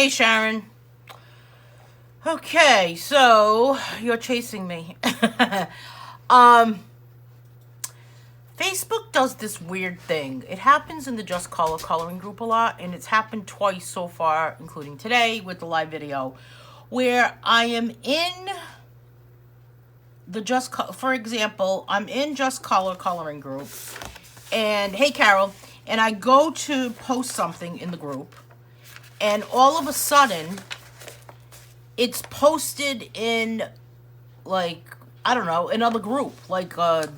Hey, Sharon. Okay, so you're chasing me. um, Facebook does this weird thing. It happens in the Just Color coloring group a lot, and it's happened twice so far, including today with the live video, where I am in the for example, I'm in Just Color coloring group, and hey, Carol, and I go to post something in the group, and all of a sudden, it's posted in, like, I don't know, another group, like a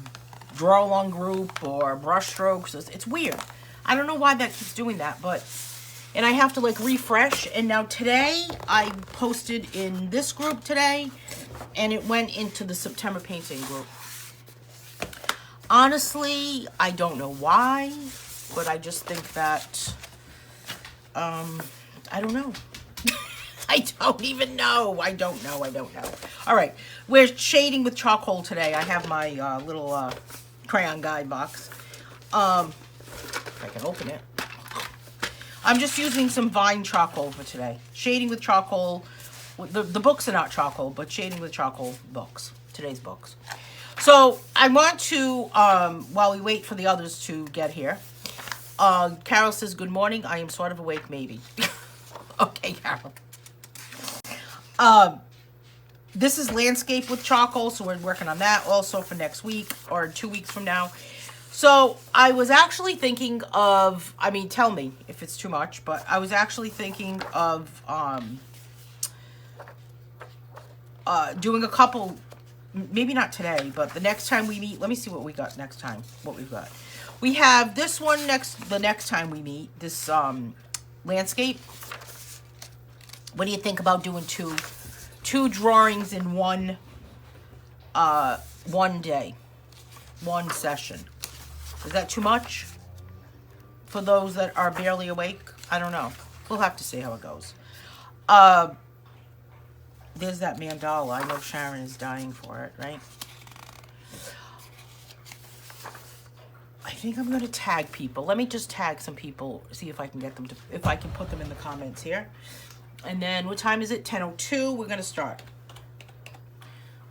draw along group or brush strokes. It's weird. I don't know why that keeps doing that, but, and I have to like refresh. And now today I posted in this group today, and it went into the September painting group. Honestly, I don't know why, but I just think that, I don't know. I don't even know. I don't know. All right. We're shading with charcoal today. I have my little crayon guide box. If I can open it. I'm just using some Vine charcoal for today. Shading with charcoal. The books are not charcoal, but shading with charcoal books. Today's books. So I want to, while we wait for the others to get here, Carol says, good morning. I am sort of awake, maybe. Okay, Carol. This is landscape with charcoal, so we're working on that also for next week or 2 weeks from now. So I was actually thinking of, I mean, tell me if it's too much, but I was actually thinking of doing a couple, maybe not today, but the next time we meet. Let me see what we got next time, what we've got. We have this one the next time we meet, this landscape. What do you think about doing two drawings in one day, one session? Is that too much for those that are barely awake? I don't know. We'll have to see how it goes. There's that mandala. I know Sharon is dying for it, right? I think I'm going to tag people. Let me just tag some people, see if I can get them to, if I can put them in the comments here. And then, what time is it? 10:02. We're going to start.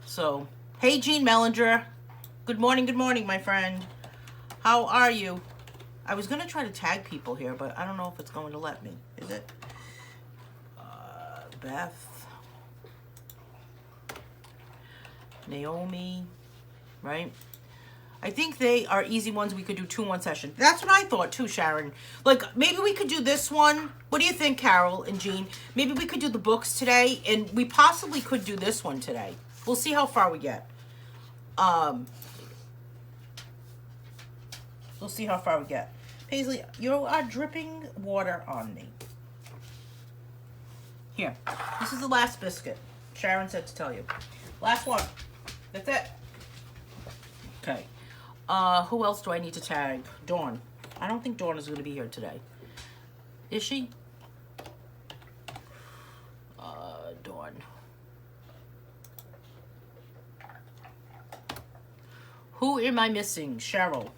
So, hey, Jean Mellinger. Good morning, my friend. How are you? I was going to try to tag people here, but I don't know if it's going to let me. Is it? Beth. Naomi. Right? I think they are easy ones we could do 2 in 1 session. That's what I thought too, Sharon. Like, maybe we could do this one. What do you think, Carol and Jean? Maybe we could do the books today, and we possibly could do this one today. We'll see how far we get. We'll see how far we get. Paisley, you are dripping water on me. Here. This is the last biscuit. Sharon said to tell you. Last one. That's it. Okay. Who else do I need to tag? Dawn. I don't think Dawn is going to be here today. Is she? Dawn. Who am I missing? Cheryl.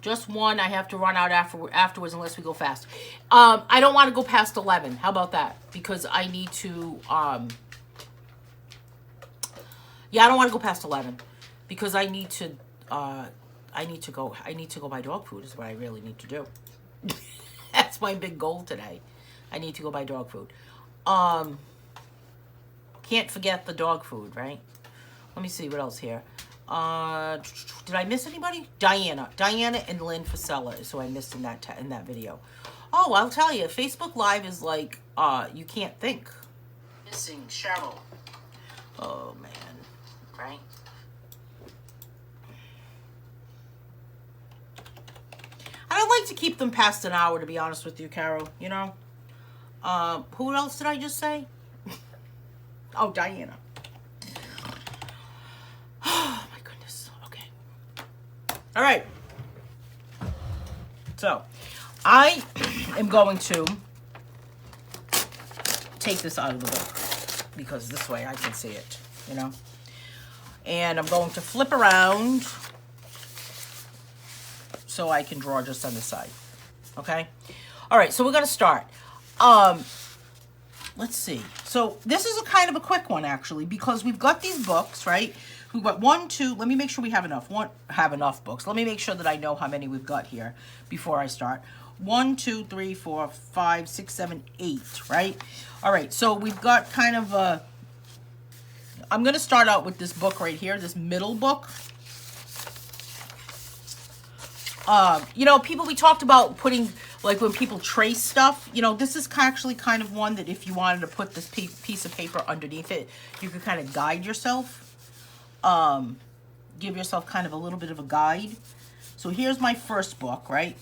Just one. I have to run out afterwards unless we go fast. I don't want to go past 11. How about that? Because I need to, yeah, I don't want to go past 11 because I need to go buy dog food is what I really need to do. That's my big goal today. I need to go buy dog food. Can't forget the dog food, right? Let me see what else here. Did I miss anybody? Diana and Lynn Fasella is who I missed in that video. Oh, I'll tell you, Facebook Live is like, you can't think. Missing Cheryl. Oh, man. Right? I don't like to keep them past an hour, to be honest with you, Carol, you know? Who else did I just say? Oh, Diana. Oh, my goodness. Okay. All right. So, I am going to take this out of the book because this way I can see it, you know? And I'm going to flip around so I can draw just on the side. Okay? All right, so we're going to start. Let's see. So this is a kind of a quick one, actually, because we've got these books, right? We've got 1, 2, let me make sure we have enough. Have enough books. Let me make sure that I know how many we've got here before I start. 1, 2, 3, 4, 5, 6, 7, 8, right? All right, so we've got kind of a... I'm going to start out with this book right here, this middle book. You know, we talked about putting, like when people trace stuff, you know, this is actually kind of one that if you wanted to put this piece of paper underneath it, you could kind of guide yourself. Give yourself kind of a little bit of a guide. So here's my first book, right?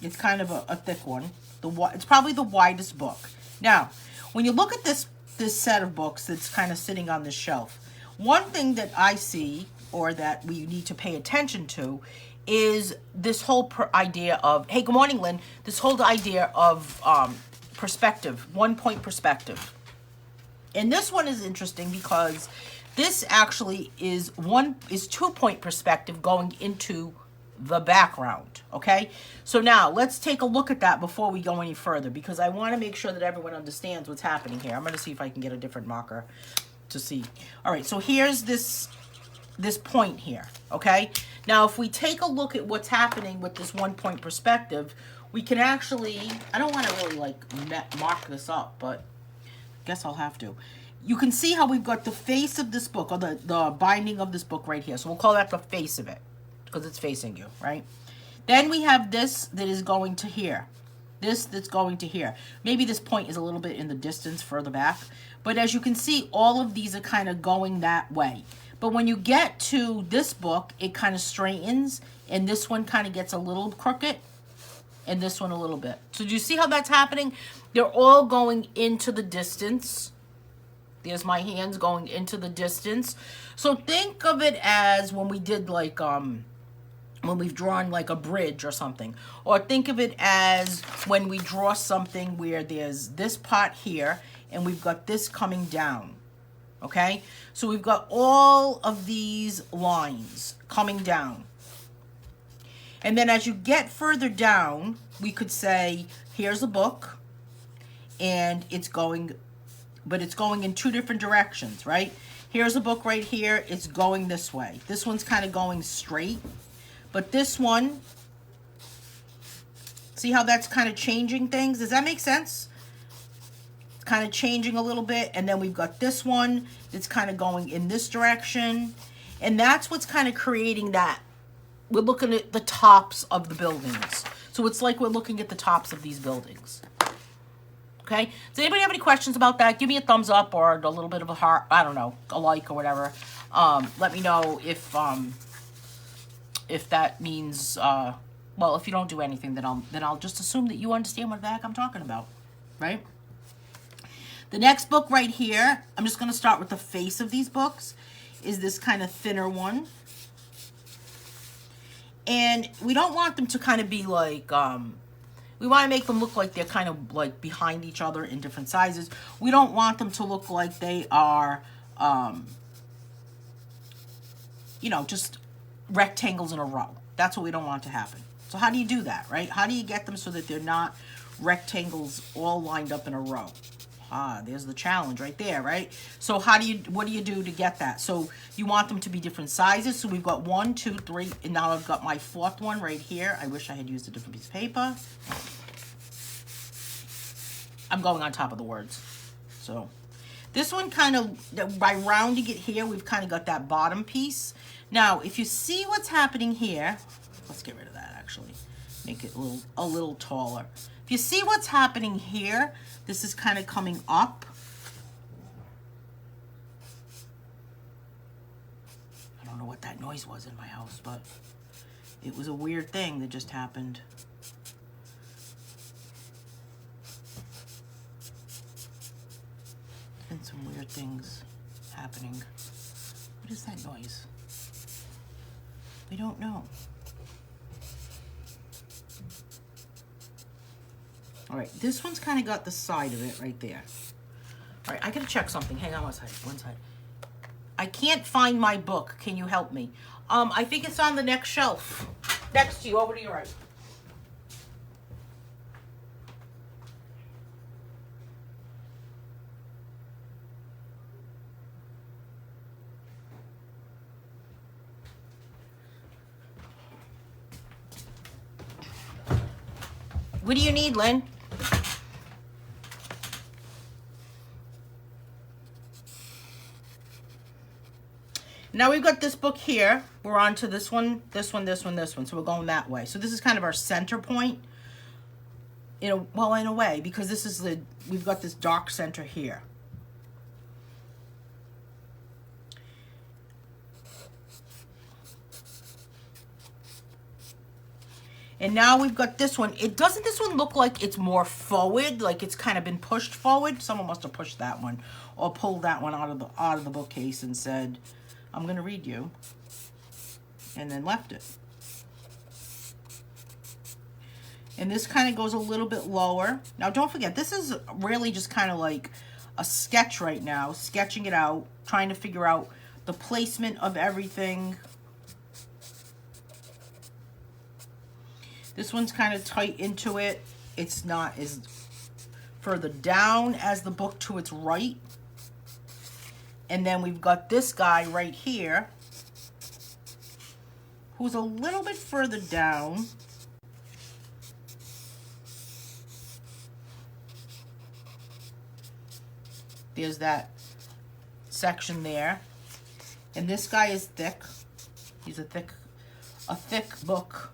It's kind of a thick one. It's probably the widest book. Now, when you look at this set of books that's kind of sitting on this shelf, one thing that I see, or that we need to pay attention to, is this whole idea of, hey, good morning, Lynn, this whole idea of perspective, 1-point perspective. And this one is interesting because this actually is 2-point perspective going into the background, okay? So now let's take a look at that before we go any further, because I want to make sure that everyone understands what's happening here. I'm going to see if I can get a different marker to see. All right, so here's this point here, okay? Now, if we take a look at what's happening with this 1-point perspective, we can actually, I don't want to really like mark this up, but I guess I'll have to. You can see how we've got the face of this book, or the binding of this book right here. So we'll call that the face of it, because it's facing you, right? Then we have this that is going to here. This that's going to here. Maybe this point is a little bit in the distance further back. But as you can see, all of these are kind of going that way. But when you get to this book, it kind of straightens, and this one kind of gets a little crooked, and this one a little bit. So do you see how that's happening? They're all going into the distance. There's my hands going into the distance. So think of it as when we did like, when we've drawn like a bridge or something. Or think of it as when we draw something where there's this part here, and we've got this coming down. Okay, so we've got all of these lines coming down. And then as you get further down, we could say, here's a book, and it's going, but it's going in 2 different directions, right? Here's a book right here, it's going this way. This one's kind of going straight, but this one, see how that's kind of changing things? Does that make sense? Kind of changing a little bit, and then we've got this one that's kind of going in this direction, and that's what's kind of creating that. We're looking at the tops of the buildings, so it's like we're looking at the tops of these buildings. Okay, does anybody have any questions about that? Give me a thumbs up or a little bit of a heart, I don't know, a like or whatever. Let me know if that means well, if you don't do anything, then I'll just assume that you understand what the heck I'm talking about, right? The next book right here, I'm just going to start with the face of these books, is this kind of thinner one. And we don't want them to kind of be like, we want to make them look like they're kind of like behind each other in different sizes. We don't want them to look like they are, you know, just rectangles in a row. That's what we don't want to happen. So how do you do that, right? How do you get them so that they're not rectangles all lined up in a row? Ah, there's the challenge right there, right? So what do you do to get that? So you want them to be different sizes. So we've got 1, 2, 3, and now I've got my 4th one right here. I wish I had used a different piece of paper. I'm going on top of the words. So this one kind of, by rounding it here, we've kind of got that bottom piece. Now, if you see what's happening here, let's get rid of that actually. Make it a little taller. If you see what's happening here, this is kind of coming up. I don't know what that noise was in my house, but it was a weird thing that just happened. Been some weird things happening. What is that noise? We don't know. All right, this one's kind of got the side of it right there. All right, I gotta check something. Hang on one side. I can't find my book. Can you help me? I think it's on the next shelf. Next to you, over to your right. What do you need, Lynn? Now we've got this book here. We're on to this one, this one, this one, this one. So we're going that way. So this is kind of our center point. Well, in a way, because this is we've got this dark center here. And now we've got this one. Doesn't this one look like it's more forward, like it's kind of been pushed forward? Someone must have pushed that one or pulled that one out of the bookcase and said, I'm going to read you, and then left it. And this kind of goes a little bit lower. Now, don't forget, this is really just kind of like a sketch right now, sketching it out, trying to figure out the placement of everything. This one's kind of tight into it. It's not as further down as the book to its right. And then we've got this guy right here, who's a little bit further down. There's that section there. And this guy is thick. He's a thick book.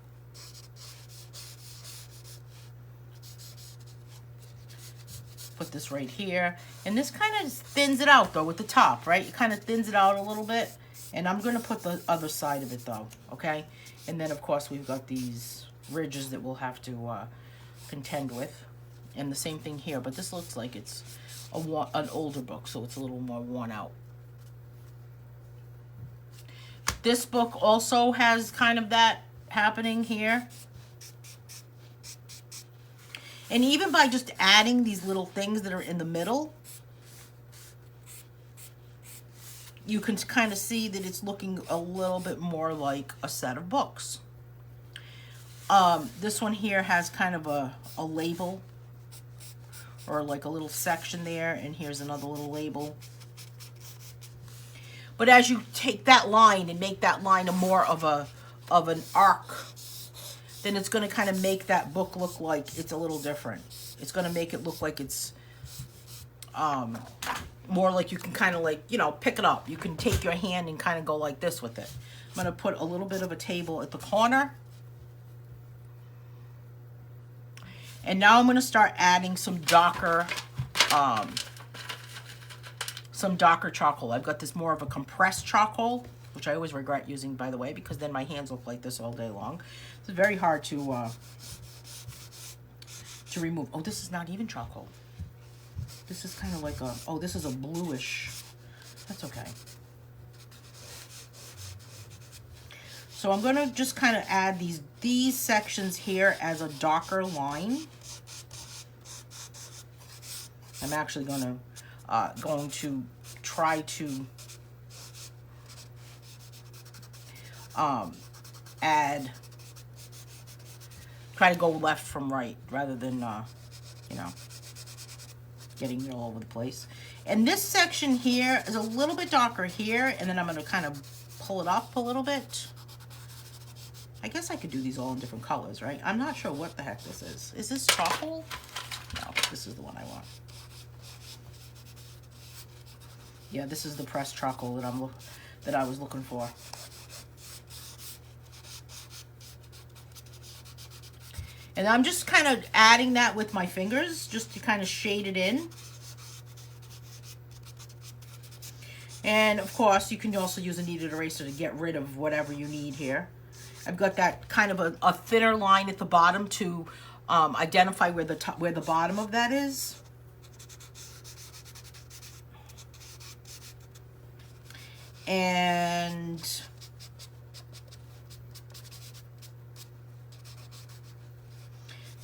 Put this right here. And this kind of thins it out though with the top, right? It kind of thins it out a little bit. And I'm going to put the other side of it though, okay? And then of course we've got these ridges that we'll have to contend with. And the same thing here, but this looks like it's an older book, so it's a little more worn out. This book also has kind of that happening here. And even by just adding these little things that are in the middle, you can kind of see that it's looking a little bit more like a set of books. This one here has kind of a label, or like a little section there, and here's another little label. But as you take that line and make that line more of an arc, then it's going to kind of make that book look like it's a little different. It's going to make it look like it's more like you can kind of like, pick it up. You can take your hand and kind of go like this with it. I'm going to put a little bit of a table at the corner. And now I'm going to start adding some darker charcoal. I've got this more of a compressed charcoal, which I always regret using, by the way, because then my hands look like this all day long. It's very hard to remove. Oh, this is not even charcoal. This is kind of like this is a bluish. That's okay. So I'm going to just kind of add these sections here as a darker line. I'm actually going to try to try to go left from right rather than getting all over the place. And this section here is a little bit darker here, and then I'm going to kind of pull it up a little bit. I guess I could do these all in different colors, right? I'm not sure what the heck this is. Is this charcoal? No, this is the one I want. Yeah, this is the pressed charcoal that I was looking for. And I'm just kind of adding that with my fingers just to kind of shade it in. And of course, you can also use a kneaded eraser to get rid of whatever you need here. I've got that kind of a thinner line at the bottom to identify where the bottom of that is. And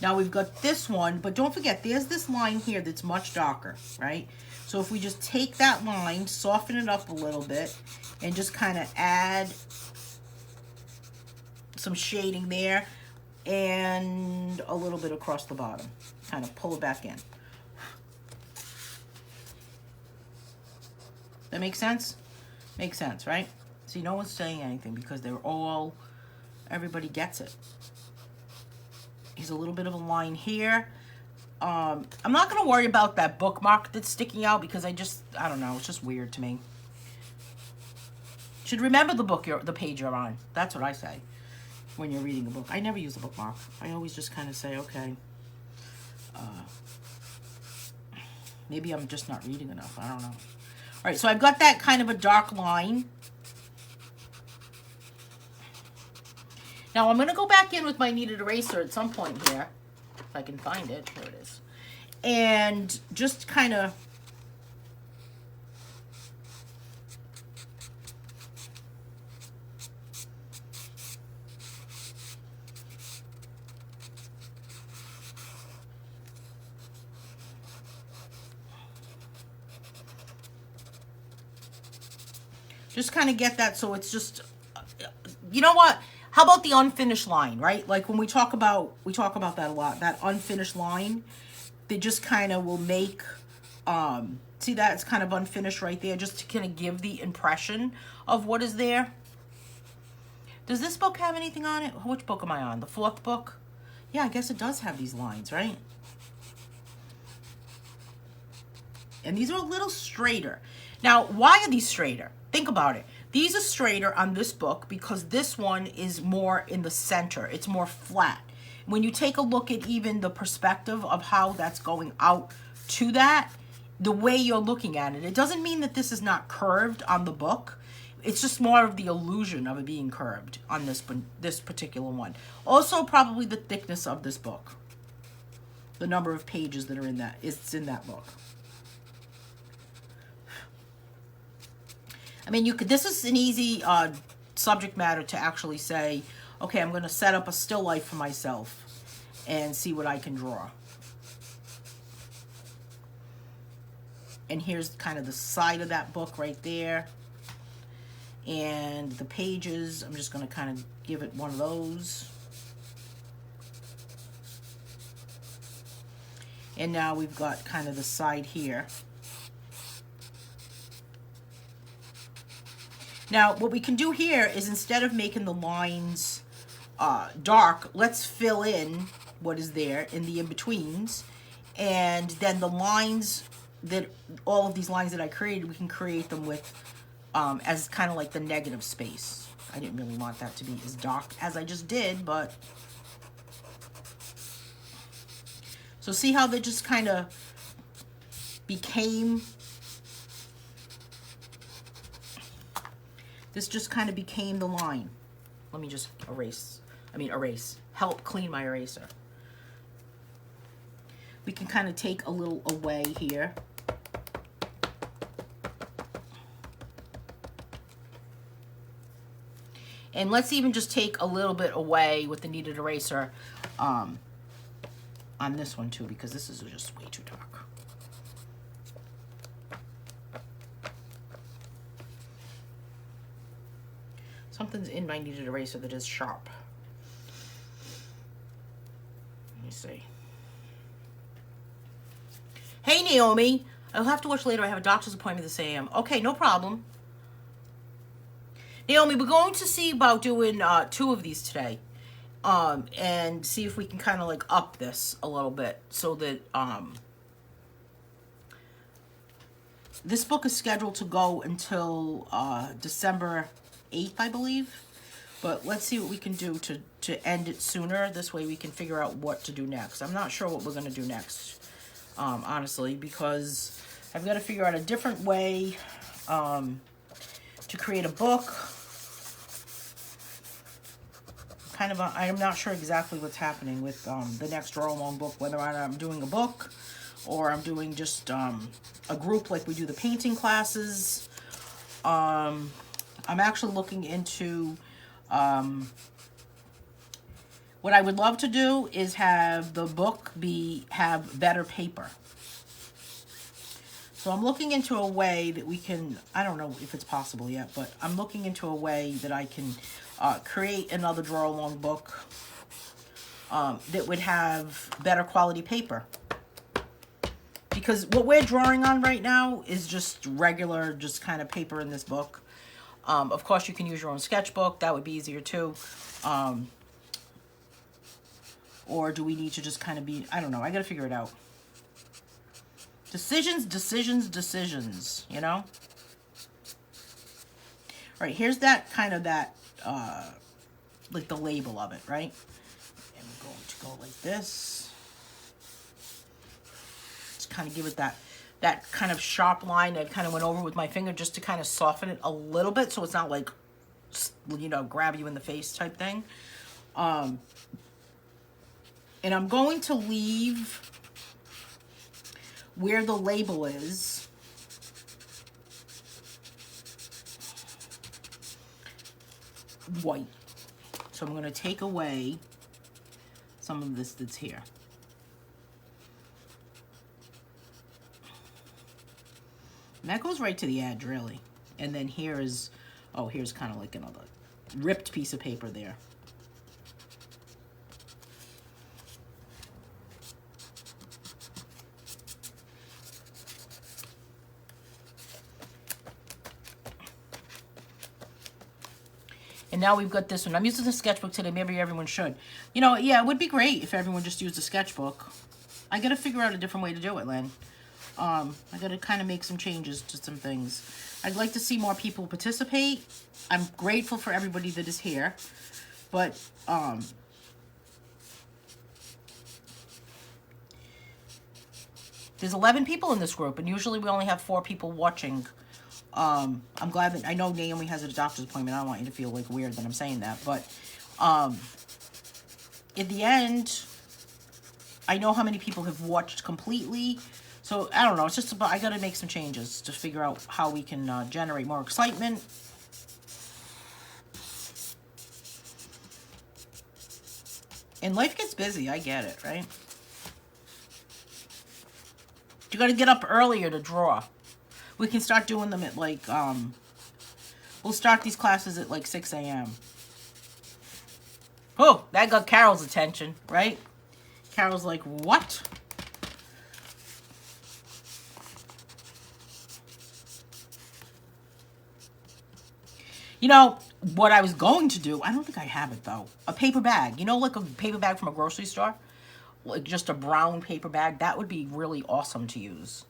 now we've got this one, but don't forget, there's this line here that's much darker, right? So if we just take that line, soften it up a little bit, and just kind of add some shading there, and a little bit across the bottom. Kind of pull it back in. That makes sense? Makes sense, right? See, no one's saying anything because everybody gets it. Here's a little bit of a line here. I'm not going to worry about that bookmark that's sticking out because I don't know, it's just weird to me. Should remember the page you're on. That's what I say when you're reading a book. I never use a bookmark. I always just kind of say, okay, maybe I'm just not reading enough. I don't know. All right, so I've got that kind of a dark line. Now I'm going to go back in with my kneaded eraser at some point here. If I can find it. There it is. And just kind of get that so it's just, you know what? How about the unfinished line, right? Like when we talk about that a lot, that unfinished line, they just kind of will make, see that? It's kind of unfinished right there, just to kind of give the impression of what is there. Does this book have anything on it? Which book am I on? The 4th book? Yeah, I guess it does have these lines, right? And these are a little straighter. Now, why are these straighter? Think about it. These are straighter on this book because this one is more in the center. It's more flat. When you take a look at even the perspective of how that's going out to that, the way you're looking at it, it doesn't mean that this is not curved on the book. It's just more of the illusion of it being curved on this particular one. Also, probably the thickness of this book. The number of pages that are in that, it's in that book. I mean, this is an easy subject matter to actually say, okay, I'm going to set up a still life for myself and see what I can draw. And here's kind of the side of that book right there. And the pages, I'm just going to kind of give it one of those. And now we've got kind of the side here. Now, what we can do here is instead of making the lines dark, let's fill in what is there in the in-betweens. And then the lines that, all of these lines that I created, we can create them with, as kind of like the negative space. I didn't really want that to be as dark as I just did, but. So see how they just kind of became. This just kind of became the line. Let me just erase. Help clean my eraser. We can kind of take a little away here. And let's even just take a little bit away with the kneaded eraser on this one too, because this is just way too dark. Something's in my kneaded eraser that is sharp. Let me see. Hey, Naomi. I'll have to watch later. I have a doctor's appointment this a.m. Okay, no problem. Naomi, we're going to see about doing 2 of these today. And see if we can kind of like up this a little bit so that this book is scheduled to go until December 8th, I believe. But let's see what we can do to end it sooner. This way we can figure out what to do next. I'm not sure what we're going to do next, honestly, because I've got to figure out a different way to create a book. I'm not sure exactly what's happening with the next Draw Along book, whether I'm doing a book or I'm doing just a group like we do the painting classes. I'm actually looking into, what I would love to do is have the book have better paper. So I'm looking into a way that we can, I don't know if it's possible yet, but I'm looking into a way that I can create another draw along book that would have better quality paper. Because what we're drawing on right now is just regular, just kind of paper in this book. Of course, you can use your own sketchbook. That would be easier too. Or do we need to just kind of be, I don't know. I got to figure it out. Decisions, decisions, decisions, you know? All right, here's that kind of that, like the label of it, right? And we're going to go like this. Just kind of give it that kind of sharp line that kind of went over with my finger just to kind of soften it a little bit so it's not like, you know, grab you in the face type thing. And I'm going to leave where the label is white. So I'm going to take away some of this that's here. And that goes right to the edge, really. And then here is, oh, here's kind of like another ripped piece of paper there. And now we've got this one. I'm using the sketchbook today. Maybe everyone should. You know, yeah, it would be great if everyone just used a sketchbook. I got to figure out a different way to do it, Lynn. I got to kind of make some changes to some things. I'd like to see more people participate. I'm grateful for everybody that is here. But, there's 11 people in this group, and usually we only have 4 people watching. I'm glad that, I know Naomi has a doctor's appointment. I don't want you to feel like weird that I'm saying that, but, in the end, I know how many people have watched completely, so I don't know, it's just about, I gotta make some changes to figure out how we can, generate more excitement. And life gets busy, I get it, right? You gotta get up earlier to draw. We can start doing them at like, we'll start these classes at like 6 a.m. Oh, that got Carol's attention, right? Carol's like, what? You know, what I was going to do, I don't think I have it though. A paper bag. You know, like a paper bag from a grocery store? Like just a brown paper bag. That would be really awesome to use.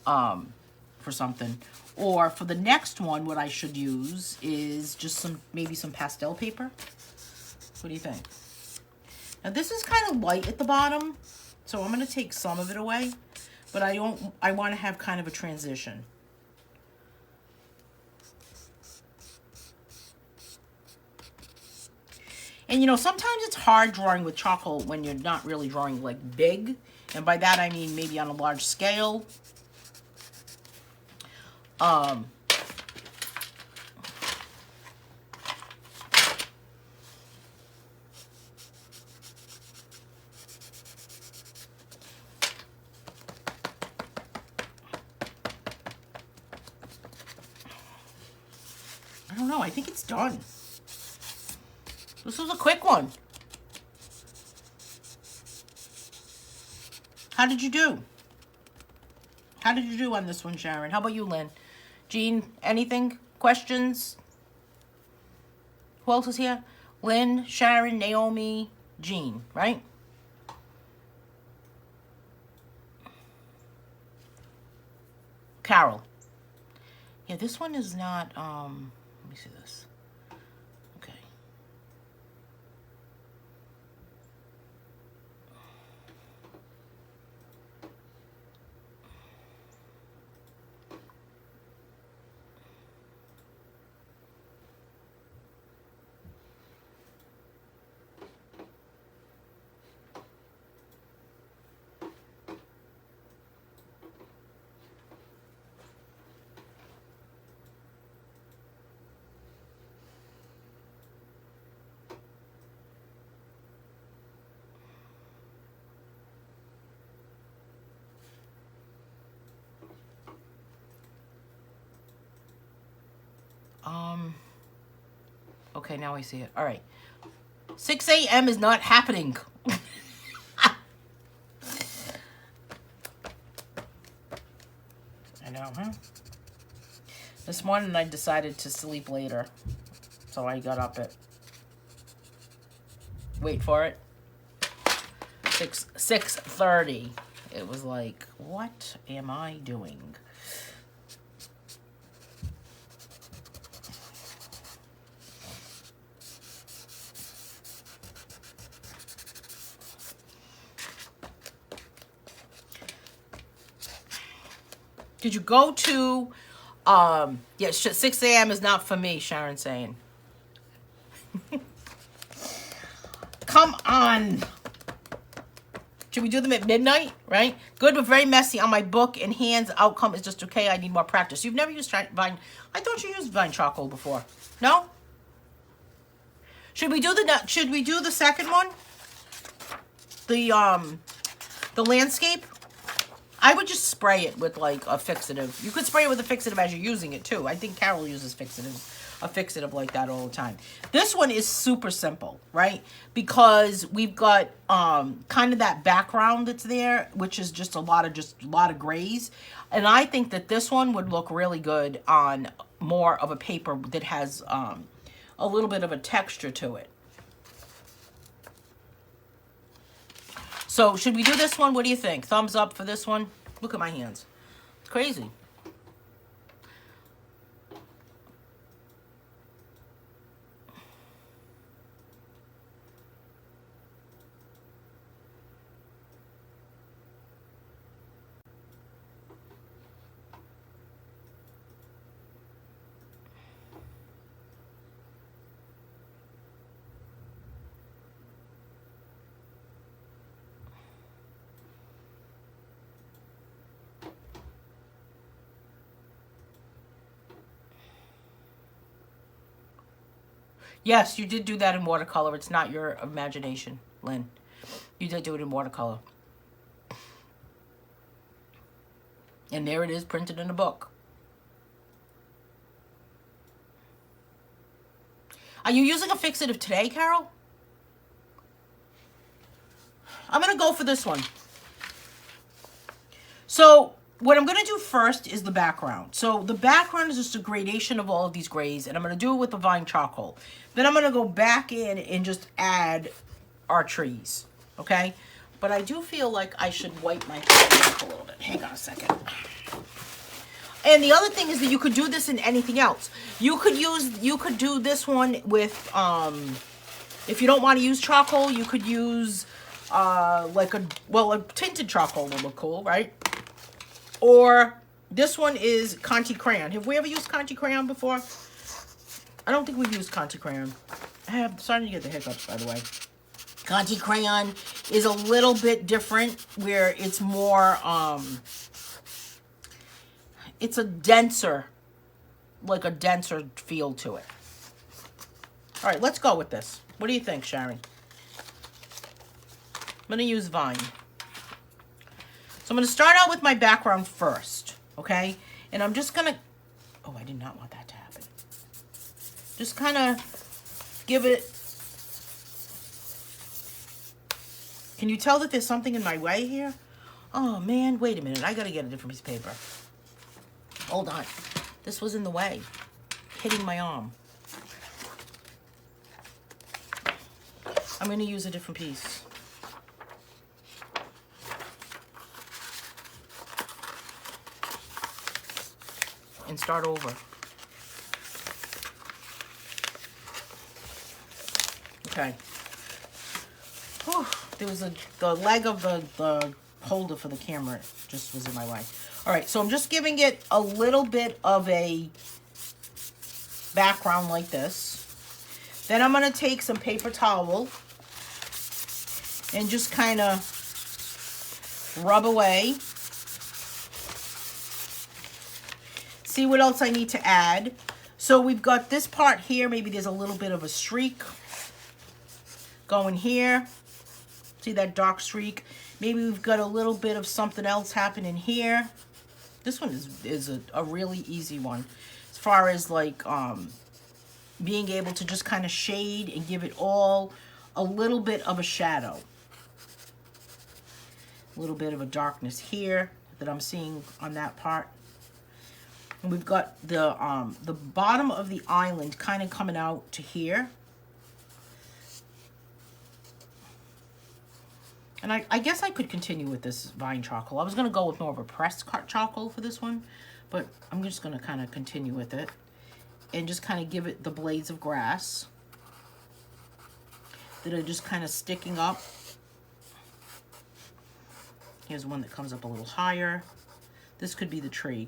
For something. Or for the next one, what I should use is just some, maybe some pastel paper. What do you think? Now this is kind of light at the bottom, so I'm going to take some of it away, but I want to have kind of a transition. And you know, sometimes it's hard drawing with charcoal when you're not really drawing like big, and by that I mean maybe on a large scale. I don't know. I think it's done. This was a quick one. How did you do? How did you do on this one, Sharon? How about you, Lynn? Jean, anything? Questions? Who else is here? Lynn, Sharon, Naomi, Jean, right? Carol. Yeah, this one is not, let me see this. Okay. Okay, now I see it. All right. 6 a.m. is not happening. I know, huh? This morning I decided to sleep later. So I got up at, wait for it, 6:30. It was like, what am I doing? Did you go to, yeah, 6 a.m. is not for me, Sharon saying. Come on. Should we do them at midnight, right? Good, but very messy on my book and hands. Outcome is just okay. I need more practice. You've never used Vine. I thought you used Vine charcoal before. No? Should we do the second one? The landscape? I would just spray it with like a fixative. You could spray it with a fixative as you're using it too. I think Carol uses a fixative like that all the time. This one is super simple, right? Because we've got kind of that background that's there, which is just a lot of grays. And I think that this one would look really good on more of a paper that has a little bit of a texture to it. So should we do this one? What do you think? Thumbs up for this one? Look at my hands. It's crazy. Yes, you did do that in watercolor. It's not your imagination, Lynn. You did do it in watercolor. And there it is, printed in a book. Are you using a fixative today, Carol? I'm going to go for this one. So what I'm going to do first is the background. So the background is just a gradation of all of these grays, and I'm going to do it with the Vine charcoal. Then I'm going to go back in and just add our trees, okay? But I do feel like I should wipe my hands off a little bit. Hang on a second. And the other thing is that you could do this in anything else. You could do this one with, if you don't want to use charcoal, you could use like a tinted charcoal would look cool, right? Or this one is Conte Crayon. Have we ever used Conte Crayon before? I don't think we've used Conte Crayon. I'm starting to get the hiccups, by the way. Conte Crayon is a little bit different, where it's more, it's a denser, like a denser feel to it. All right, let's go with this. What do you think, Sharon? I'm going to use Vine. So I'm going to start out with my background first, okay? And I'm just going to, oh, I did not want that to happen. Just kind of give it, can you tell that there's something in my way here? Oh man, wait a minute, I got to get a different piece of paper. Hold on, this was in the way, hitting my arm. I'm going to use a different piece. And start over. Okay. Whew. There was the leg of the holder for the camera just was in my way. All right, so I'm just giving it a little bit of a background like this. Then I'm going to take some paper towel and just kind of rub away. See what else I need to add. So we've got this part here. Maybe there's a little bit of a streak going here. See that dark streak? Maybe we've got a little bit of something else happening here. This one is a really easy one. far as like being able to just kind of shade and give it all a little bit of a shadow. A little bit of a darkness here that I'm seeing on that part. And we've got the bottom of the island kind of coming out to here. And I guess I could continue with this vine charcoal. I was going to go with more of a pressed charcoal for this one, but I'm just going to kind of continue with it and just kind of give it the blades of grass that are just kind of sticking up. Here's one that comes up a little higher. This could be the tree.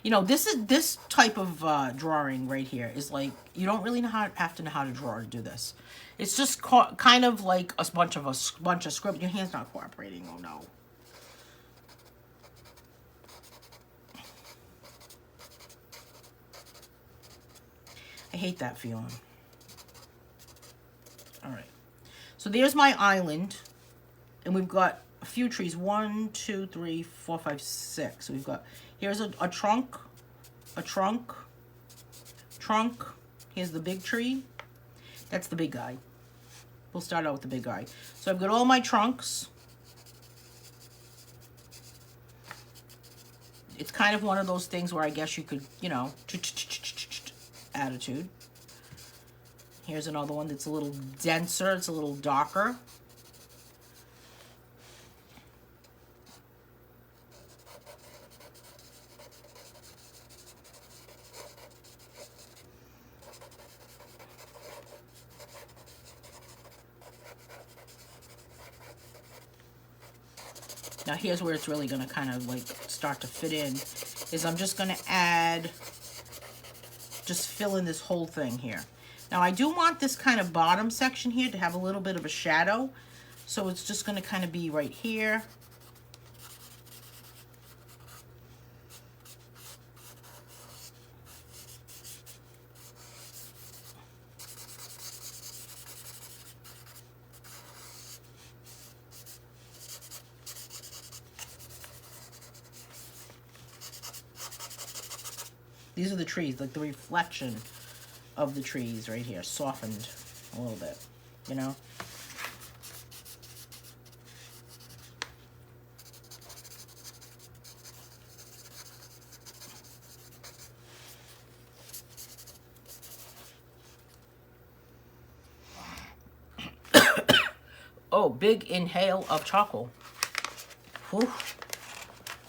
You know, this type of drawing right here is like, you don't really have to know how to draw to do this. It's just kind of like a bunch of script. Your hand's not cooperating. Oh no. I hate that feeling. All right. So there's my island, and we've got a few trees. 1, 2, 3, 4, 5, 6. So we've got, here's a trunk, trunk. Here's the big tree. That's the big guy. We'll start out with the big guy. So I've got all my trunks. It's kind of one of those things where I guess you could, you know, attitude. Here's another one that's a little denser. It's a little darker. Now here's where it's really going to kind of like start to fit in, is I'm just going to add, just fill in this whole thing here. Now I do want this kind of bottom section here to have a little bit of a shadow, so it's just going to kind of be right here. These are the trees, like the reflection of the trees right here, softened a little bit, you know? Oh, big inhale of charcoal. Whew.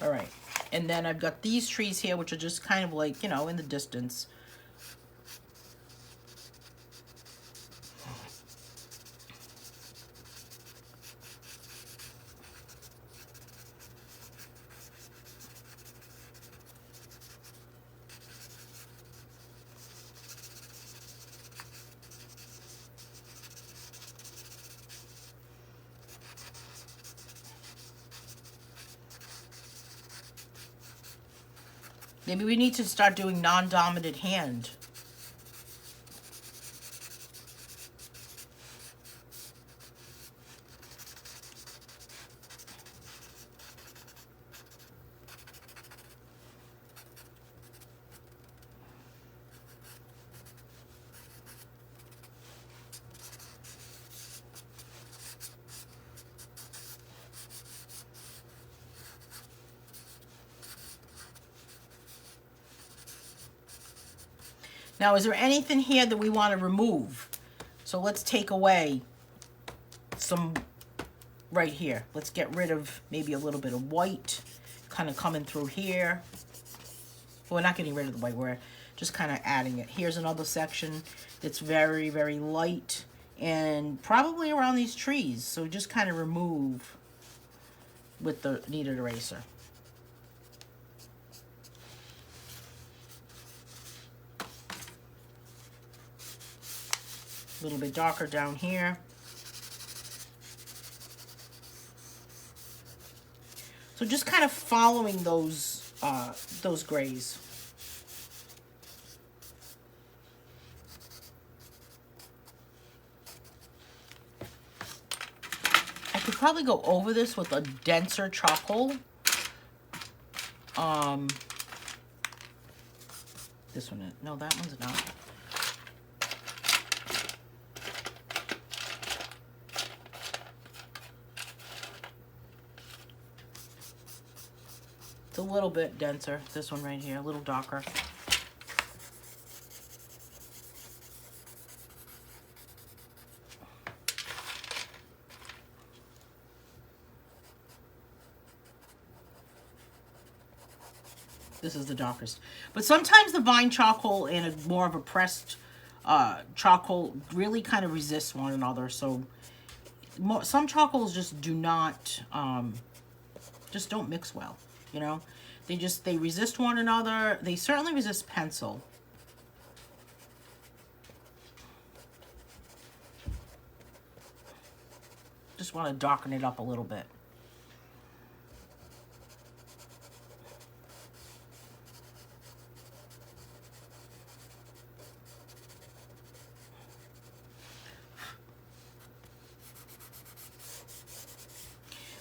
All right. And then I've got these trees here, which are just kind of like, you know, in the distance. Maybe we need to start doing non-dominant hand. Now, is there anything here that we want to remove? So let's take away some right here. Let's get rid of maybe a little bit of white kind of coming through here. Well, we're not getting rid of the white. We're just kind of adding it. Here's another section that's very, very light and probably around these trees. So just kind of remove with the kneaded eraser. A little bit darker down here. So just kind of following those grays. I could probably go over this with a denser charcoal, Um, this one is, no, that one's not. It's a little bit denser, this one right here, a little darker. This is the darkest. But sometimes the Vine charcoal and a more of a pressed charcoal really kind of resist one another. So some charcoals just do not, just don't mix well, you know? They resist one another. They certainly resist pencil. Just want to darken it up a little bit.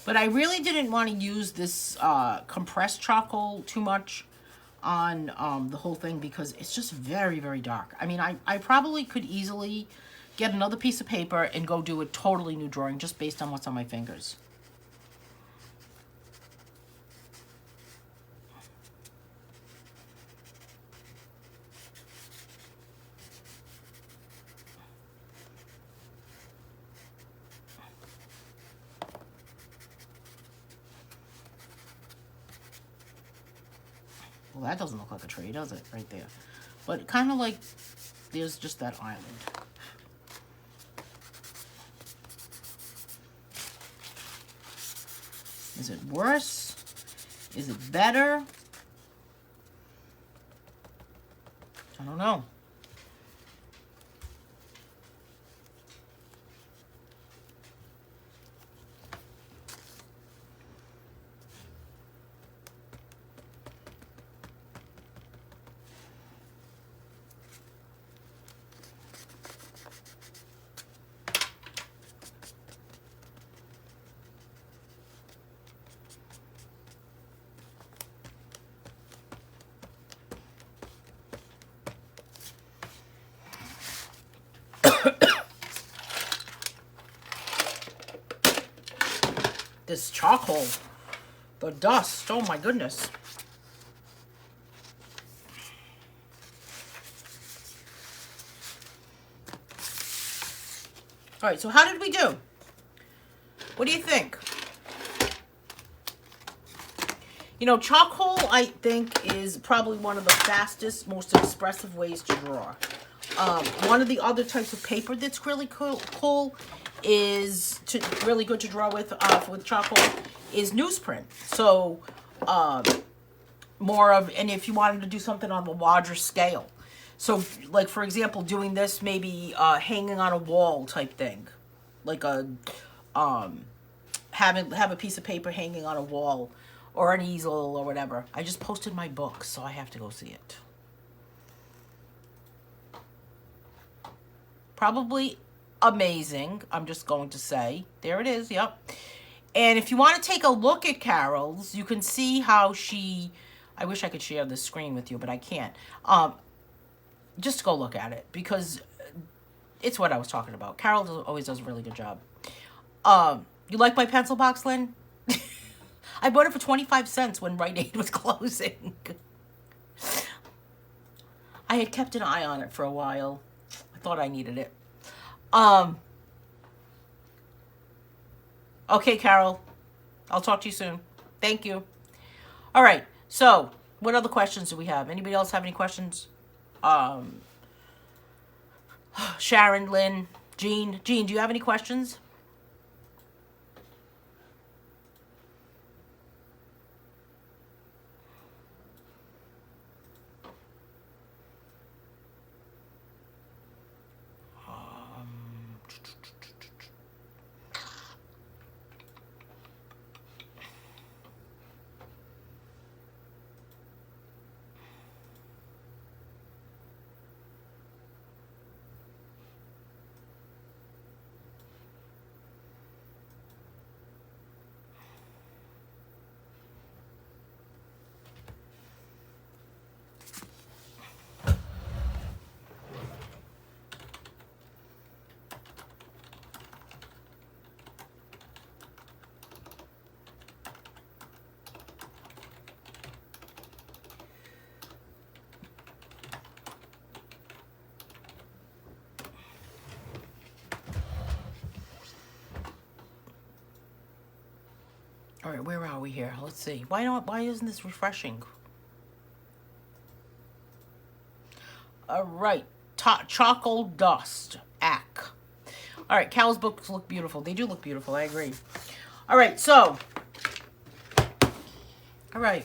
But I really didn't want to use this compressed charcoal too much on the whole thing because it's just very, very dark. I mean, I probably could easily get another piece of paper and go do a totally new drawing just based on what's on my fingers. Well, that doesn't look like a tree, does it? Right there. But kind of like there's just that island. Is it worse? Is it better? I don't know. This charcoal, the dust, oh my goodness. All right, so how did we do? What do you think? You know, charcoal, I think, is probably one of the fastest, most expressive ways to draw. One of the other types of paper that's really cool is really good to draw with charcoal is newsprint. So more of, and if you wanted to do something on the larger scale, so like for example doing this maybe hanging on a wall type thing, like a have a piece of paper hanging on a wall or an easel or whatever. I just posted my book, so I have to go see it. Probably amazing, I'm just going to say. There it is, yep. And if you want to take a look at Carol's, you can see how she, I wish I could share the screen with you, but I can't. Just go look at it, because it's what I was talking about. Carol always does a really good job. You like my pencil box, Lynn? I bought it for 25 cents when Rite Aid was closing. I had kept an eye on it for a while. I thought I needed it. Okay, Carol. I'll talk to you soon. Thank you. All right. So, what other questions do we have? Anybody else have any questions? Sharon, Lynn, Jean. Jean, do you have any questions? All right, where are we here? Let's see. Why isn't this refreshing? All right. Charcoal Dust. Ack. All right, Cal's books look beautiful. They do look beautiful. I agree. All right, so. All right.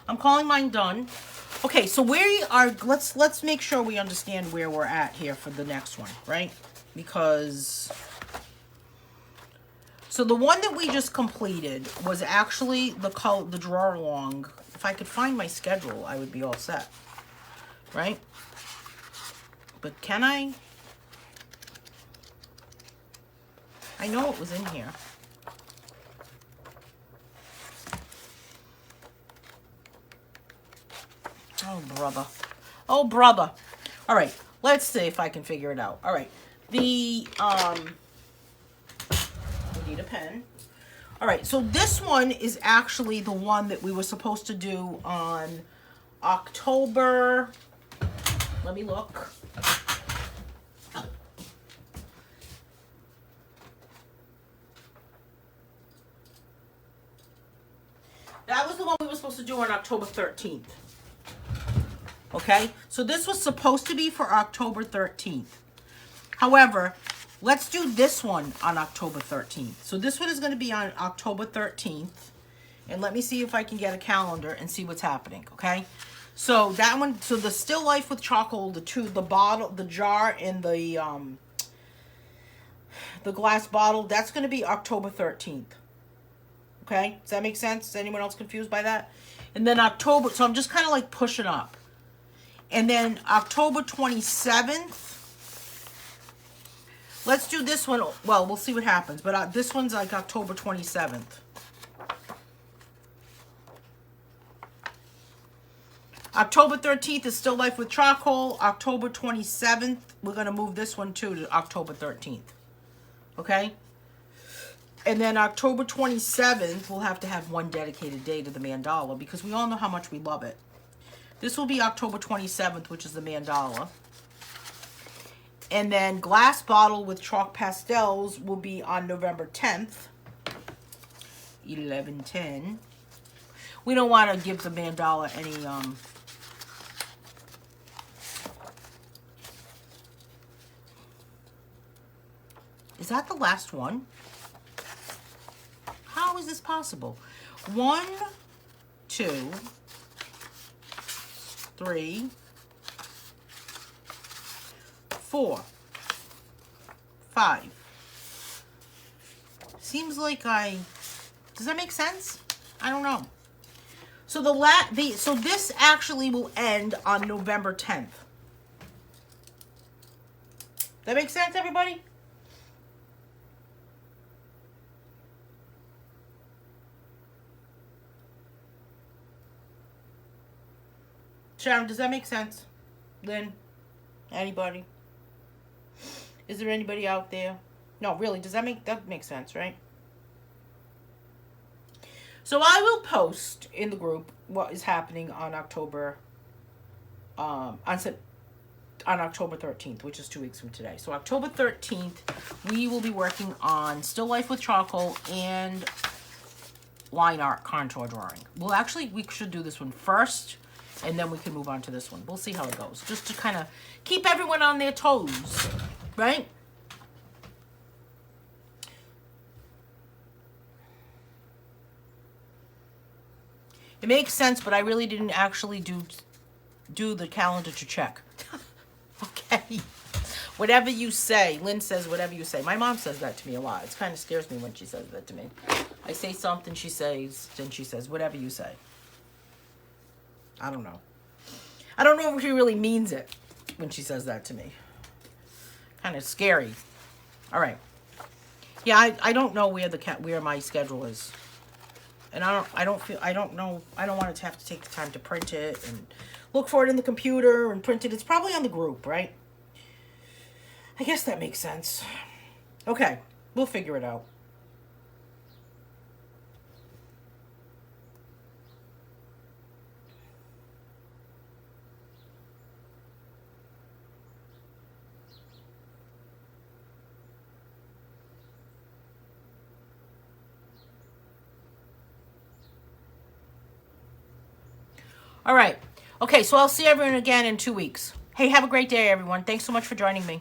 I'm calling mine done. Okay, so we are, let's make sure we understand where we're at here for the next one, right? Because, so the one that we just completed was actually the draw along. If I could find my schedule, I would be all set, right? But can I? I know it was in here. Oh, brother. Oh, brother. All right. Let's see if I can figure it out. All right. We need a pen. All right. So this one is actually the one that we were supposed to do on October. Let me look. That was the one we were supposed to do on October 13th. Okay, so this was supposed to be for October 13th. However, let's do this one on October 13th. So this one is going to be on October 13th. And let me see if I can get a calendar and see what's happening, okay? So that one, so the Still Life with Charcoal, the bottle, the jar, and the glass bottle, that's going to be October 13th. Okay, does that make sense? Is anyone else confused by that? And then October, so I'm just kind of like pushing up. And then October 27th, let's do this one. Well, we'll see what happens. But this one's like October 27th. October 13th is Still Life with Charcoal. October 27th, we're going to move this one too to October 13th. Okay? And then October 27th, we'll have to have one dedicated day to the mandala because we all know how much we love it. This will be October 27th, which is the mandala. And then Glass Bottle with Chalk Pastels will be on November 10th. 11/10. We don't want to give the mandala any... Is that the last one? How is this possible? 1, 2... 3, 4, 5. Seems like does that make sense? I don't know. So so this actually will end on November 10th. That makes sense, everybody? Sharon, does that make sense? Lynn? Anybody? Is there anybody out there? No, really, does that make sense, right? So I will post in the group what is happening on October on October 13th, which is 2 weeks from today. So October 13th, we will be working on Still Life with Charcoal and line art contour drawing. Well, actually, we should do this one first. And then we can move on to this one. We'll see how it goes. Just to kind of keep everyone on their toes. Right? It makes sense, but I really didn't actually do the calendar to check. Okay. Whatever you say. Lynn says whatever you say. My mom says that to me a lot. It kind of scares me when she says that to me. I say something, then she says whatever you say. I don't know. I don't know if she really means it when she says that to me. Kind of scary. All right. Yeah, I don't know where my schedule is. And I don't know. I don't want to have to take the time to print it and look for it in the computer and print it. It's probably on the group, right? I guess that makes sense. Okay. We'll figure it out. All right. Okay, so I'll see everyone again in 2 weeks. Hey, have a great day, everyone. Thanks so much for joining me.